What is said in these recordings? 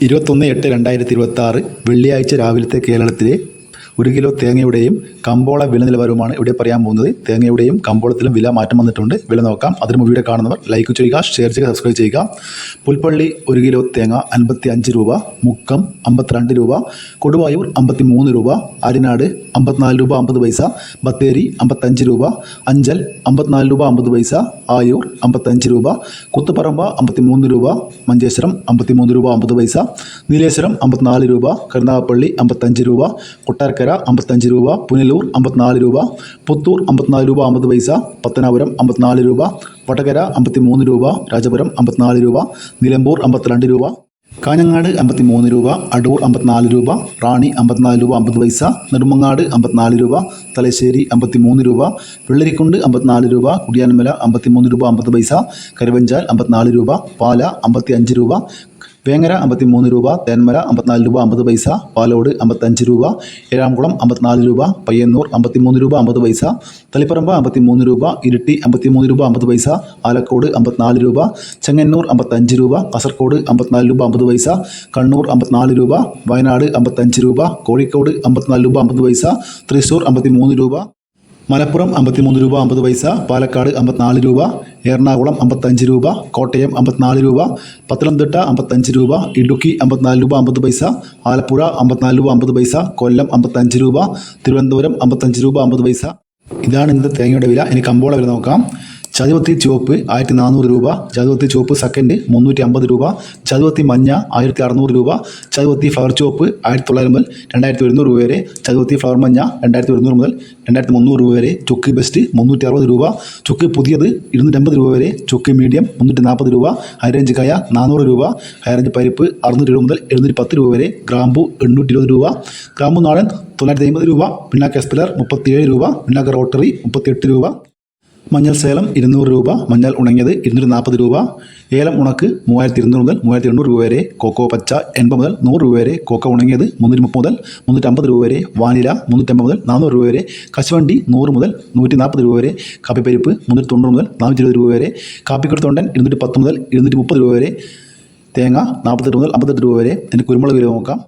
21/8/2026 വെള്ളിയാഴ്ച രാവിലത്തെ കേരളത്തിലെ 1 കിലോ തേങ്ങയുടെയും കമ്പോള വില നിലവാരവുമാണ് ഇവിടെ പറയാൻ പോകുന്നത്. തേങ്ങയുടെയും കമ്പോളത്തിലും വില മാറ്റം വന്നിട്ടുണ്ട്. വില നോക്കാം. അതിന് മുമ്പ് വീഡിയോ കാണുന്നവർ ലൈക്ക് ചെയ്യുക, ഷെയർ ചെയ്യുക, സബ്സ്ക്രൈബ് ചെയ്യുക. പുൽപ്പള്ളി 1 കിലോ തേങ്ങ 55 രൂപ, മുക്കം 52 രൂപ, കൊടുവായൂർ 53 രൂപ, ആര്യനാട് 54 രൂപ 50 പൈസ, ബത്തേരി 55 രൂപ, അഞ്ചൽ 54 രൂപ 50 പൈസ, ആയൂർ 55 രൂപ, കുത്തുപറമ്പ 53 രൂപ, മഞ്ചേശ്വരം 53 രൂപ 50 പൈസ, നീലേശ്വരം 54 രൂപ, കരുനാഗപ്പള്ളി 55 രൂപ, കൊട്ടാരക്കര 55 രൂപ, പുനലൂർ 54 രൂപ, പുത്തൂർ 54 രൂപ 50 പൈസ, പത്തനാപുരം 54 രൂപ, വടകര 53 രൂപ, രാജപുരം 54 രൂപ, നിലമ്പൂർ 52 രൂപ, കാഞ്ഞങ്ങാട് 53 രൂപ, അടൂർ 54 രൂപ, റാണി 54 രൂപ 50 പൈസ, നെടുമങ്ങാട് 54 രൂപ, തലശ്ശേരി 53 രൂപ, വെള്ളരിക്കുണ്ട് 54 രൂപ, കുടിയാൻമല 53 രൂപ 50 പൈസ, കരുവഞ്ചാൽ 54 രൂപ, പാല 55 രൂപ, വേങ്ങര 53 രൂപ, തേന്മല 54 രൂപ 50 പൈസ, പാലോട് 55 രൂപ, ഏഴാംകുളം 54 രൂപ, പയ്യന്നൂർ 53 രൂപ 50 പൈസ, തളിപ്പറമ്പ് 53 രൂപ, ഇരിട്ടി 53 രൂപ 50 പൈസ, ആലക്കോട് 54 രൂപ, ചെങ്ങന്നൂർ 55 രൂപ, കാസർഗോഡ് 54 രൂപ 50 പൈസ, കണ്ണൂർ 54 രൂപ, വയനാട് 55 രൂപ, കോഴിക്കോട് 54 രൂപ 50 പൈസ, തൃശ്ശൂർ 53 രൂപ, മലപ്പുറം 53 രൂപ 50 പൈസ, പാലക്കാട് 54 രൂപ, എറണാകുളം 55 രൂപ, കോട്ടയം 54 രൂപ, പത്തനംതിട്ട 55 രൂപ, ഇടുക്കി 54 രൂപ 50 പൈസ, ആലപ്പുഴ 54 രൂപ 50 പൈസ, കൊല്ലം 55 രൂപ, തിരുവനന്തപുരം 55 രൂപ 50 പൈസ. ഇതാണ് ഇന്നത്തെ തേങ്ങയുടെ വില. ഇനി കമ്പോള വില നോക്കാം. ചതുവത്തി ചുവപ്പ് 1400 രൂപ, ചതുവത്തി ചുവപ്പ് സെക്കൻഡ് 350 രൂപ, ചതുവത്തി മഞ്ഞ 1600 രൂപ, ചതുവത്തി ഫ്ലവർ ചുവപ്പ് 1900 മുതൽ 2100 രൂപ വരെ, ചതുവത്തി ഫ്ലവർ മഞ്ഞ 2100 മുതൽ 2300 രൂപ വരെ, ചുക്ക് ബെസ്റ്റ് 360 രൂപ, ചുക്ക് പുതിയത് 250 രൂപ വരെ, ചുക്ക് മീഡിയം 340 രൂപ, ഹൈറേഞ്ച് കായ 400 രൂപ, ഹൈറേഞ്ച് പരിപ്പ് 600 രൂപ മുതൽ 710 രൂപ വരെ, ഗ്രാമ്പു 820 രൂപ, ഗ്രാമ്പു നാടൻ 950 രൂപ, പിണ്ണാക്ക് എസ്പെലർ 37 രൂപ, പിണ്ണാക്ക് റോട്ടറി 38 രൂപ, മഞ്ഞൾ സേലം 200 രൂപ, മഞ്ഞൾ ഉണങ്ങിയത് 240 രൂപ, ഏലം ഉണക്ക് 3200 മുതൽ 3800 രൂപ വരെ, കൊക്കോ പച്ച 80 മുതൽ 100 രൂപ വരെ, കൊക്കോ ഉണങ്ങിയത് 330 മുതൽ 350 രൂപ വരെ, വാനില 350 മുതൽ 400 രൂപ വരെ, കശുവണ്ടി 100 മുതൽ 140 രൂപ വരെ, കാപ്പിപ്പരിപ്പ് 390 മുതൽ 420 രൂപ വരെ, കാപ്പിക്കുരുത്തൊണ്ടൻ 210 മുതൽ 230 രൂപ വരെ, തേങ്ങ 48 മുതൽ 58 രൂപ വരെ. ഇതിന് കുരുമുളക് വില നോക്കാം.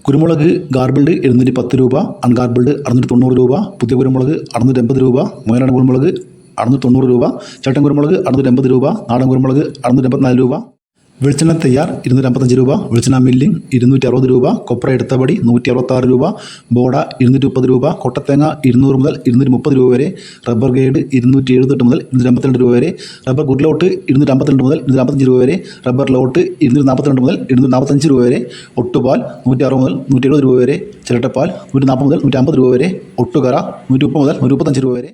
കുരുമുളക് ഗാർബിൾഡ് 710 രൂപ, അൺഗാർബിൾഡ് 690 രൂപ, പുതിയ കുരുമുളക് 680 രൂപ, മുയലാണ് കുരുമുളക് 690 രൂപ, ചട്ടൻ കുരുമുളക് 680 രൂപ, നാടൻ കുരുമുളക് 684 രൂപ, വെളിച്ചെണ്ണ തയ്യാർ 255 രൂപ, വെളിച്ചെണ്ണ മില്ലിംഗ് 260 രൂപ, കൊപ്ര എടുത്തപടി 166 രൂപ, ബോഡ 230 രൂപ, കൊട്ടത്തേങ്ങ 200 മുതൽ 230 രൂപ വരെ, റബ്ബർ ഗൈഡ് 278 മുതൽ 252 രൂപ വരെ, റബ്ബർ ഗുഡ് ലോട്ട് 252 മുതൽ 245 രൂപ വരെ, റബ്ബർ ലോട്ട് 242 മുതൽ 245 രൂപ വരെ, ഒട്ടുപാൽ 160 മുതൽ 170 രൂപ വരെ, ചിരട്ടപ്പാൽ 140 മുതൽ 150 രൂപ വരെ, ഒട്ടുകറ 130 മുതൽ 135 രൂപ വരെ.